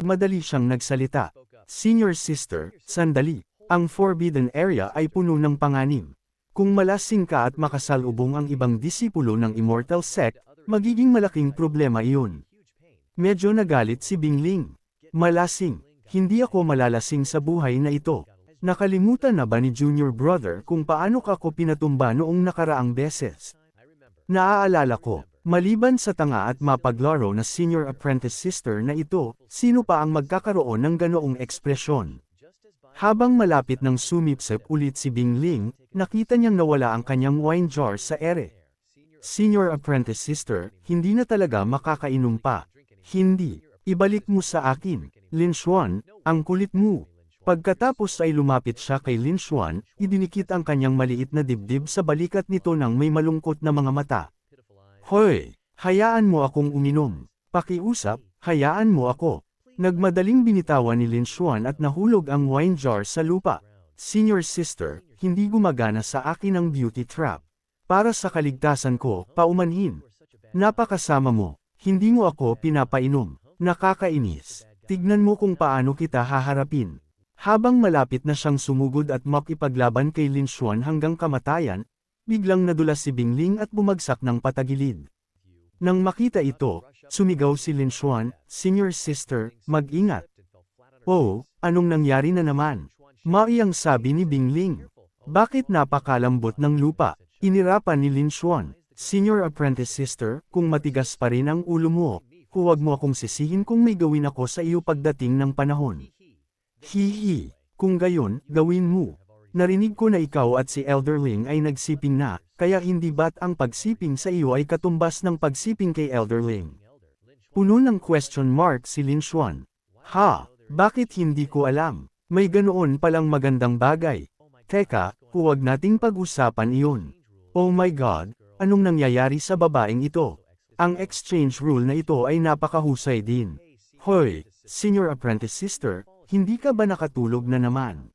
Madali siyang nagsalita. Senior sister, sandali. Ang forbidden area ay puno ng panganib. Kung malasing ka at makasalubong ang ibang disipulo ng immortal sect, magiging malaking problema iyon. Medyo nagalit si Bingling. Malasing. Hindi ako malalasing sa buhay na ito. Nakalimutan na ba ni Junior Brother kung paano ka ko pinatumba noong nakaraang beses? Naaalala ko, maliban sa tanga at mapaglaro na senior apprentice sister na ito, sino pa ang magkakaroon ng ganoong ekspresyon? Habang malapit ng sumipsip ulit si Bingling, nakita niyang nawala ang kanyang wine jar sa ere. Senior apprentice sister, hindi na talaga makakainom pa. Hindi, ibalik mo sa akin, Lin Xuan, ang kulit mo. Pagkatapos ay lumapit siya kay Lin Xuan, idinikit ang kanyang maliit na dibdib sa balikat nito ng may malungkot na mga mata. Hoy, hayaan mo akong uminom. Pakiusap, hayaan mo ako. Nagmadaling binitawan ni Lin Xuan at nahulog ang wine jar sa lupa. Senior sister, hindi gumagana sa akin ang beauty trap. Para sa kaligtasan ko, paumanhin. Napakasama mo, hindi mo ako pinapainom. Nakakainis. Tignan mo kung paano kita haharapin. Habang malapit na siyang sumugod at makipaglaban kay Lin Xuan hanggang kamatayan, biglang nadulas si Bingling at bumagsak ng patagilid. Nang makita ito, sumigaw si Lin Xuan, Senior sister, mag-ingat. Oh, anong nangyari na naman? Maiyang sabi ni Bingling. Bakit napakalambot ng lupa? Inirapan ni Lin Xuan, Senior apprentice sister, kung matigas pa rin ang ulo mo, huwag mo akong sisihin kung may gawin ako sa iyo pagdating ng panahon. Hihi, kung gayon, gawin mo. Narinig ko na ikaw at si Elderling ay nagsiping na, kaya hindi ba't ang pagsiping sa iyo ay katumbas ng pagsiping kay Elderling? Puno ng question mark si Lin Xuan. Ha, bakit hindi ko alam? May ganoon palang magandang bagay. Teka, huwag nating pag-usapan iyon. Oh my God, anong nangyayari sa babaeng ito? Ang exchange rule na ito ay napakahusay din. Hoy, senior apprentice sister, hindi ka ba nakatulog na naman?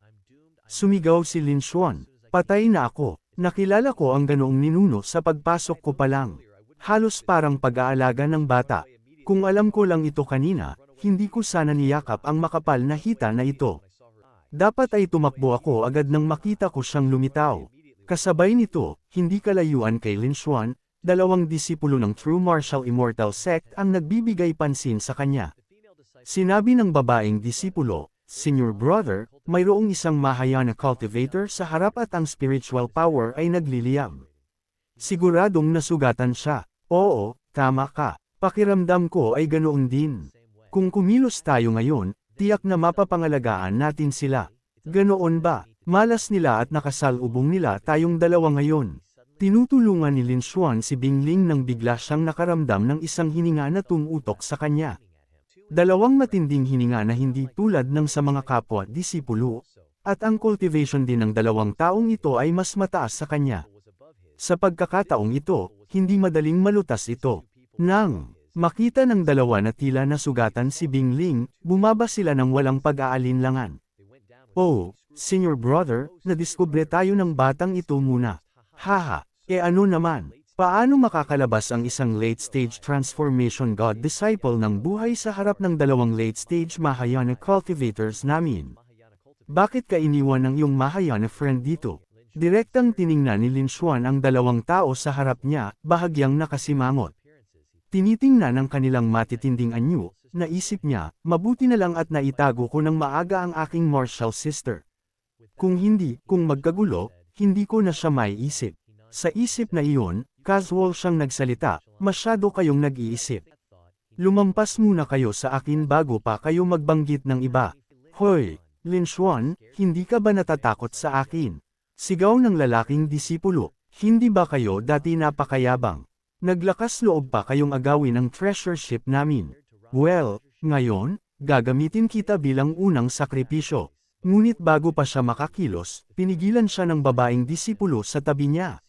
Sumigaw si Lin Xuan, patay na ako. Nakilala ko ang ganoong ninuno sa pagpasok ko pa lang. Halos parang pag-aalaga ng bata. Kung alam ko lang ito kanina, hindi ko sana niyakap ang makapal na hita na ito. Dapat ay tumakbo ako agad nang makita ko siyang lumitaw. Kasabay nito, hindi kalayuan kay Lin Xuan, dalawang disipulo ng True Martial Immortal Sect ang nagbibigay pansin sa kanya. Sinabi ng babaeng disipulo, Senior Brother, mayroong isang Mahayana cultivator sa harap at ang spiritual power ay nagliliyab. Siguradong nasugatan siya. Oo, tama ka. Pakiramdam ko ay ganoon din. Kung kumilos tayo ngayon, tiyak na mapapangalagaan natin sila. Ganoon ba? Malas nila at nakasalubong nila tayong dalawa ngayon. Tinutulungan ni Lin Xuan si Bingling nang bigla siyang nakaramdam ng isang hininga na tumutok sa kanya. Dalawang matinding hininga na hindi tulad ng sa mga kapwa-disipulo, at ang cultivation din ng dalawang taong ito ay mas mataas sa kanya. Sa pagkakataong ito, hindi madaling malutas ito. Nang makita ng dalawa na tila nasugatan si Bingling, bumaba sila ng walang pag-aalinlangan. Oh, Senior Brother, nadiskubre tayo ng batang ito muna. Haha, ano naman? Paano makakalabas ang isang late-stage transformation god disciple ng buhay sa harap ng dalawang late-stage Mahayana cultivators namin? Bakit ka iniwan ng iyong Mahayana friend dito? Direktang tiningnan ni Lin Xuan ang dalawang tao sa harap niya, bahagyang nakasimangot. Tinitingnan ng kanilang matitinding anyo, naisip niya, mabuti na lang at naitago ko ng maaga ang aking martial sister. Kung magkagulo, hindi ko na siya maiisip. Sa isip na iyon, casual siyang nagsalita, masyado kayong nag-iisip. Lumampas muna kayo sa akin bago pa kayo magbanggit ng iba. Hoy, Lin Xuan, hindi ka ba natatakot sa akin? Sigaw ng lalaking disipulo, hindi ba kayo dati napakayabang? Naglakas loob pa kayong agawin ang treasure ship namin. Well, ngayon, gagamitin kita bilang unang sakripisyo. Ngunit bago pa siya makakilos, pinigilan siya ng babaeng disipulo sa tabi niya.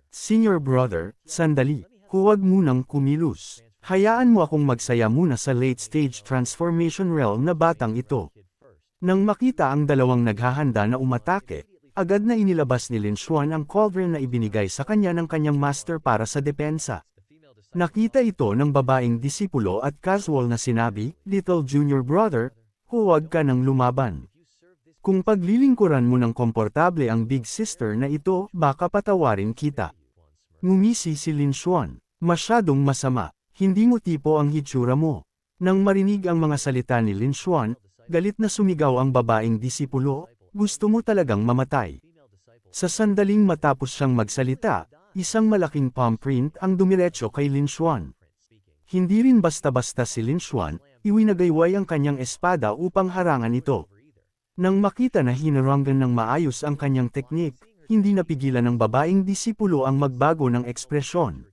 Senior Brother, sandali, huwag munang kumilos. Hayaan mo akong magsaya muna sa late-stage transformation realm na batang ito. Nang makita ang dalawang naghahanda na umatake, agad na inilabas ni Lin Xuan ang cauldron na ibinigay sa kanya ng kanyang master para sa depensa. Nakita ito ng babaeng disipulo at casual na sinabi, "Little junior brother, huwag ka nang lumaban. Kung paglilingkuran mo ng komportable ang big sister na ito, baka patawarin kita." Ngumisi si Lin Xuan. "Masyadong masama, hindi mo tipo ang hitsura mo." Nang marinig ang mga salita ni Lin Xuan, galit na sumigaw ang babaeng disipulo, "Gusto mo talagang mamatay." Sa sandaling matapos siyang magsalita, isang malaking palm print ang dumiretso kay Lin Xuan. Hindi rin basta-basta si Lin Xuan, iwinagayway ang kanyang espada upang harangan ito. Nang makita na hinaranggan ng maayos ang kanyang teknik, hindi napigilan ng babaeng disipulo ang magbago ng ekspresyon.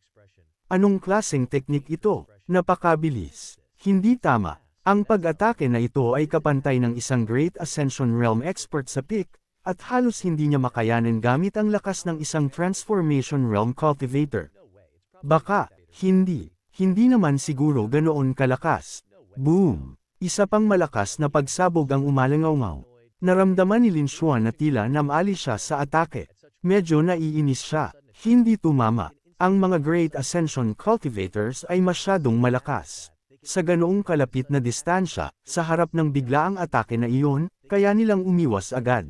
Anong klaseng teknik ito? Napakabilis. Hindi tama. Ang pag-atake na ito ay kapantay ng isang Great Ascension Realm expert sa peak, at halos hindi niya makayanin gamit ang lakas ng isang Transformation Realm Cultivator. Baka, hindi naman siguro ganoon kalakas. Boom! Isa pang malakas na pagsabog ang umalangaw-ngaw. Naramdaman ni Lin Xuan na tila namali siya sa atake. Medyo naiinis siya. Hindi tumama. Ang mga Great Ascension Cultivators ay masyadong malakas. Sa ganoong kalapit na distansya, sa harap ng biglaang atake na iyon, kaya nilang umiwas agad.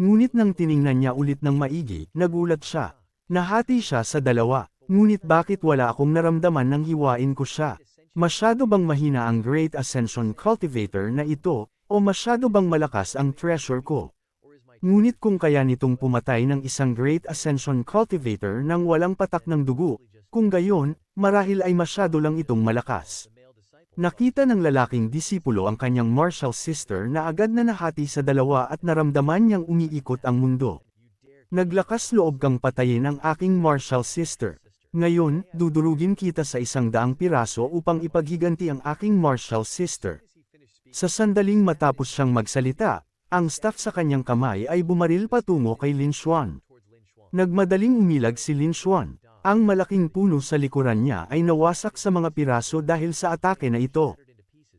Ngunit nang tiningnan niya ulit ng maigi, nagulat siya. Nahati siya sa dalawa. Ngunit bakit wala akong naramdaman nang hiwain ko siya? Masyado bang mahina ang Great Ascension Cultivator na ito, o masyado bang malakas ang treasure ko? Ngunit kung kaya nitong pumatay ng isang Great Ascension Cultivator nang walang patak ng dugo, kung gayon, marahil ay masyado lang itong malakas. Nakita ng lalaking disipulo ang kanyang martial sister na agad na nahati sa dalawa at naramdaman niyang umiikot ang mundo. "Naglakas loob kang patayin ang aking martial sister. Ngayon, dudurugin kita sa 100 piraso upang ipaghiganti ang aking martial sister." Sa sandaling matapos siyang magsalita, ang staff sa kanyang kamay ay bumaril patungo kay Lin Xuan. Nagmadaling umilag si Lin Xuan. Ang malaking puno sa likuran niya ay nawasak sa mga piraso dahil sa atake na ito.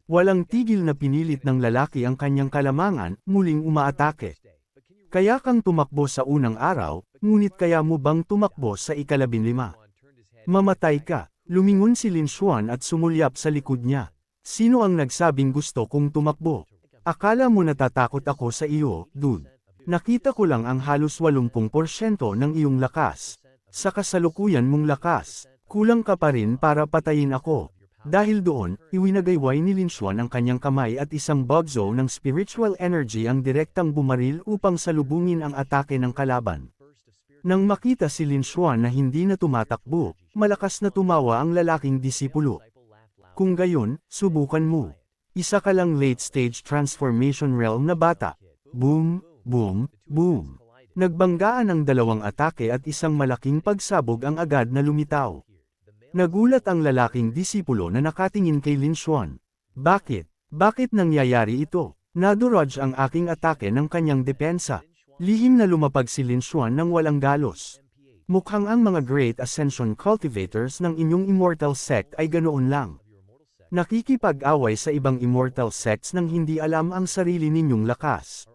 Walang tigil na pinilit ng lalaki ang kanyang kalamangan, muling umaatake. "Kaya kang tumakbo sa unang araw, ngunit kaya mo bang tumakbo sa ika-15? Mamatay ka." Lumingon si Lin Xuan at sumulyap sa likod niya. "Sino ang nagsabing gusto kong tumakbo? Akala mo natatakot ako sa iyo, dude? Nakita ko lang ang halos 80% ng iyong lakas. Sa kasalukuyan mong lakas, kulang ka pa rin para patayin ako." Dahil doon, iwinagayway ni Lin Xuan ang kanyang kamay at isang bugzo ng spiritual energy ang direktang bumaril upang salubungin ang atake ng kalaban. Nang makita si Lin Xuan na hindi na tumatakbo, malakas na tumawa ang lalaking disipulo. "Kung gayon, subukan mo. Isa ka lang late-stage transformation realm na bata." Boom, boom, boom. Nagbanggaan ang dalawang atake at isang malaking pagsabog ang agad na lumitaw. Nagulat ang lalaking disipulo na nakatingin kay Lin Xuan. Bakit? Bakit nangyayari ito? Naduraj ang aking atake ng kanyang depensa. Lihim na lumapag si Lin Xuan ng walang galos. Mukhang ang mga Great Ascension Cultivators ng inyong Immortal Sect ay ganoon lang. Nakikipag-away sa ibang Immortal Sects nang hindi alam ang sarili ninyong lakas.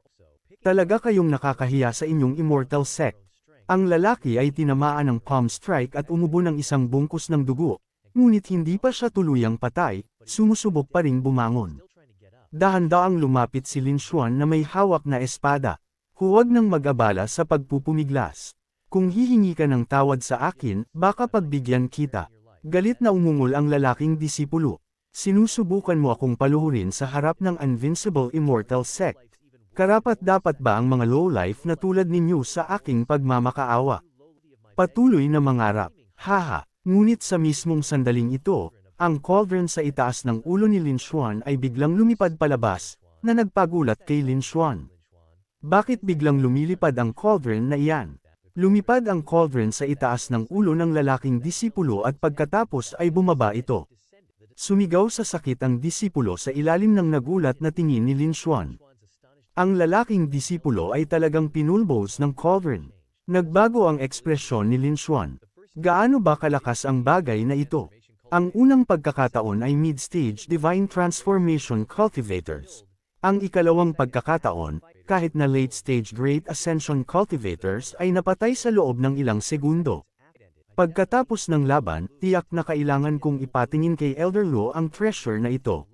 Talaga kayong nakakahiya sa inyong Immortal Sect. Ang lalaki ay tinamaan ng palm strike at umubo ng isang bungkus ng dugo, ngunit hindi pa siya tuluyang patay, sumusubok pa ring bumangon. Dahan-daang lumapit si Lin Xuan na may hawak na espada. "Huwag nang mag-abala sa pagpupumiglas. Kung hihingi ka ng tawad sa akin, baka pagbigyan kita." Galit na umungol ang lalaking disipulo. "Sinusubukan mo akong paluhurin sa harap ng Invincible Immortal Sect. Karapat-dapat ba ang mga lowlife na tulad ninyo sa aking pagmamakaawa?" Patuloy na mangarap. Haha, ngunit sa mismong sandaling ito, ang cauldron sa itaas ng ulo ni Lin Xuan ay biglang lumipad palabas, na nagpagulat kay Lin Xuan. Bakit biglang lumilipad ang cauldron na iyan? Lumipad ang cauldron sa itaas ng ulo ng lalaking disipulo at pagkatapos ay bumaba ito. Sumigaw sa sakit ang disipulo sa ilalim ng nagulat na tingin ni Lin Xuan. Ang lalaking disipulo ay talagang pinulbos ng cauldron. Nagbago ang ekspresyon ni Lin Xuan. Gaano ba kalakas ang bagay na ito? Ang unang pagkakataon ay mid-stage Divine Transformation Cultivators. Ang ikalawang pagkakataon, kahit na late-stage Great Ascension Cultivators ay napatay sa loob ng ilang segundo. Pagkatapos ng laban, tiyak na kailangan kong ipatingin kay Elder Luo ang treasure na ito.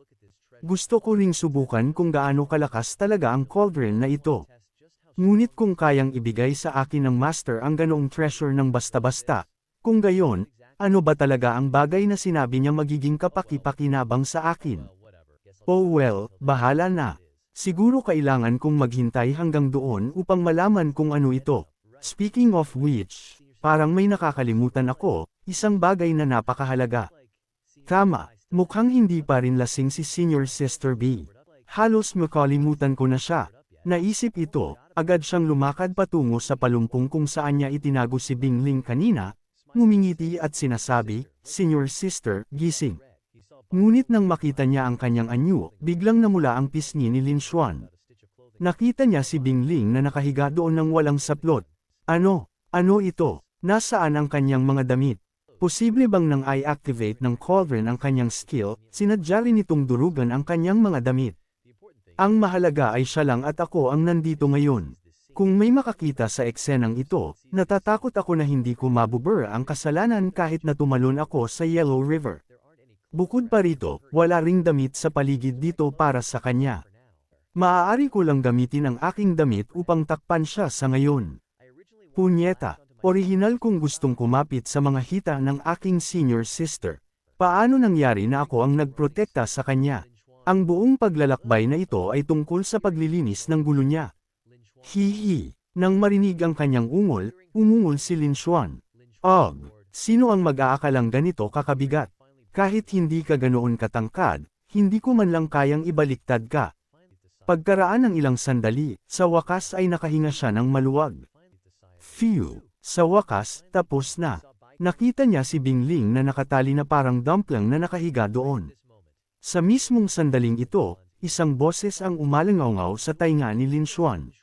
Gusto ko ring subukan kung gaano kalakas talaga ang cauldron na ito. Ngunit kung kayang ibigay sa akin ng master ang ganoong treasure ng basta-basta, kung gayon, ano ba talaga ang bagay na sinabi niya magiging kapaki-pakinabang sa akin? Oh well, bahala na. Siguro kailangan kong maghintay hanggang doon upang malaman kung ano ito. Speaking of which, parang may nakakalimutan ako, isang bagay na napakahalaga. Tama, mukhang hindi pa rin lasing si Senior Sister B. Halos makalimutan ko na siya. Naisip ito, agad siyang lumakad patungo sa palumpong kung saan niya itinago si Bingling kanina, ngumingiti at sinasabi, Senior Sister, gising. Ngunit nang makita niya ang kanyang anyo, biglang namula ang pisngi ni Lin Xuan. Nakita niya si Bingling na nakahiga doon ng walang saplot. Ano ito? Nasaan ang kanyang mga damit? Posible bang nang i-activate ng cauldron ang kanyang skill, sinadya rin itong durugan ang kanyang mga damit? Ang mahalaga ay siya lang at ako ang nandito ngayon. Kung may makakita sa eksenang ito, natatakot ako na hindi ko mabubura ang kasalanan kahit na tumalon ako sa Yellow River. Bukod pa rito, wala ring damit sa paligid dito para sa kanya. Maaari ko lang gamitin ang aking damit upang takpan siya sa ngayon. Punyeta, orihinal kong gustong kumapit sa mga hita ng aking senior sister. Paano nangyari na ako ang nagprotekta sa kanya? Ang buong paglalakbay na ito ay tungkol sa paglilinis ng gulo niya. Hihi, nang marinig ang kanyang ungol, umungol si Lin Xuan. Sino ang mag-aakalang ganito kakabigat? Kahit hindi ka ganoon katangkad, hindi ko man lang kayang ibaliktad ka. Pagkaraan ng ilang sandali, sa wakas ay nakahinga siya ng maluwag. Phew! Sa wakas, tapos na. Nakita niya si Bingling na nakatali na parang dumpling na nakahiga doon. Sa mismong sandaling ito, isang boses ang umalangaw sa tainga ni Lin Xuan.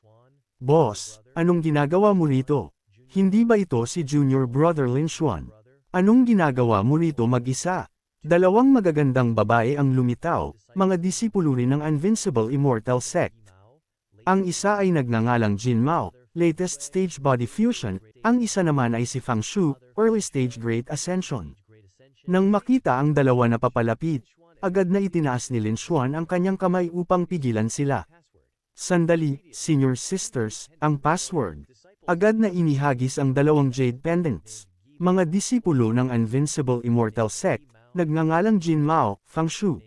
Boss, anong ginagawa mo rito? Hindi ba ito si Junior Brother Lin Xuan? Anong ginagawa mo rito mag-isa? Dalawang magagandang babae ang lumitaw, mga disipulo rin ng Invincible Immortal Sect. Ang isa ay nagngangalang Jin Mao, latest stage body fusion, ang isa naman ay si Fang Shu, early stage Great Ascension. Nang makita ang dalawa na papalapit, agad na itinaas ni Lin Xuan ang kanyang kamay upang pigilan sila. Sandali, Senior Sisters, ang password. Agad na inihagis ang dalawang jade pendants. Mga disipulo ng Invincible Immortal Sect, nagngangalang Jin Mao, Fang Shu.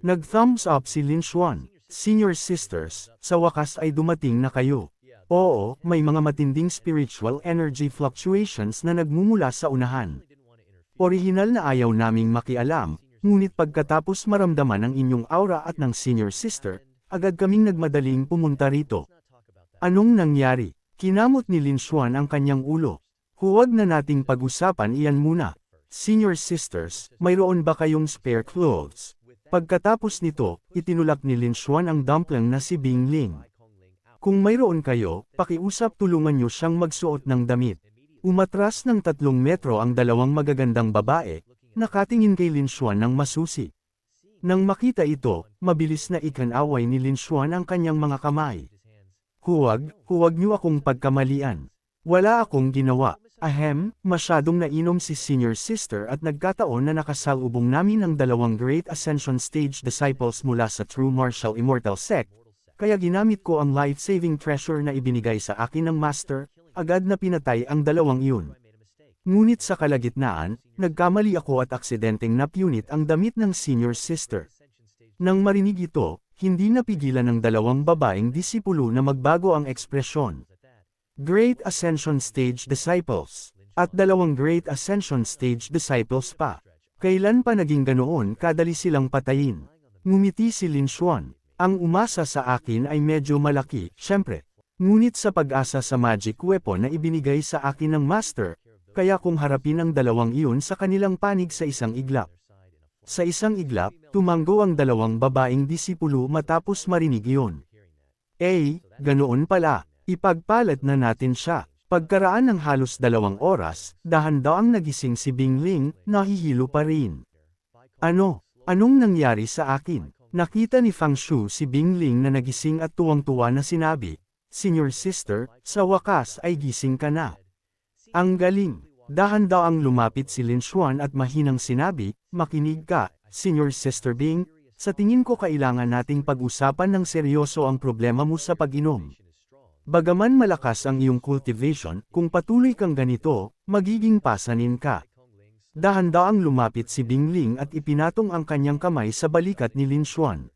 Nag-thumbs up si Lin Xuan. Senior Sisters, sa wakas ay dumating na kayo. Oo, may mga matinding spiritual energy fluctuations na nagmumula sa unahan. Orihinal na ayaw naming makialam, ngunit pagkatapos maramdaman ang inyong aura at ng Senior Sister, agad kaming nagmadaling pumunta rito. Anong nangyari? Kinamot ni Lin Xuan ang kanyang ulo. Huwag na nating pag-usapan iyan muna. Senior Sisters, mayroon ba kayong spare clothes? Pagkatapos nito, itinulak ni Lin Xuan ang dumpling na si Bingling. Kung mayroon kayo, pakiusap tulungan niyo siyang magsuot ng damit. Umatras ng 3 metro ang dalawang magagandang babae, nakatingin kay Lin Xuan ng masusi. Nang makita ito, mabilis na ikanaway ni Lin Xuan ang kanyang mga kamay. Huwag niyo akong pagkamalian. Wala akong ginawa. Masyadong nainom si Senior Sister at nagkataon na nakasalubong namin ang dalawang Great Ascension Stage Disciples mula sa True Martial Immortal Sect, kaya ginamit ko ang life-saving treasure na ibinigay sa akin ng Master, agad na pinatay ang dalawang iyon. Ngunit sa kalagitnaan, nagkamali ako at aksidenteng napunit ang damit ng Senior Sister. Nang marinig ito, hindi napigilan ng dalawang babaeng disipulo na magbago ang ekspresyon. Great Ascension Stage Disciples, at dalawang Great Ascension Stage Disciples pa. Kailan pa naging ganoon kadali silang patayin? Ngumiti si Lin Xuan. Ang umasa sa akin ay medyo malaki, syempre. Ngunit sa pag-asa sa magic weapon na ibinigay sa akin ng Master, kaya kung harapin ang dalawang iyon sa kanilang panig sa isang iglap. Sa isang iglap, tumanggo ang dalawang babaeng disipulo matapos marinig iyon. Ganoon pala. Ipagpalat na natin siya. Pagkaraan ng halos 2 oras, dahan-daang nagising si Bingling, nahihilo pa rin. Anong nangyari sa akin? Nakita ni Fang Shu si Bingling na nagising at tuwang-tuwa na sinabi, Senior Sister, sa wakas ay gising ka na. Ang galing. Dahan-daang lumapit si Lin Xuan at mahinang sinabi, "Makinig ka, Senior Sister Bing, sa tingin ko kailangan nating pag-usapan ng seryoso ang problema mo sa pag-inom. Bagaman malakas ang iyong cultivation, kung patuloy kang ganito, magiging pasanin ka." Dahan-daang lumapit si Bing Ling at ipinatong ang kanyang kamay sa balikat ni Lin Xuan.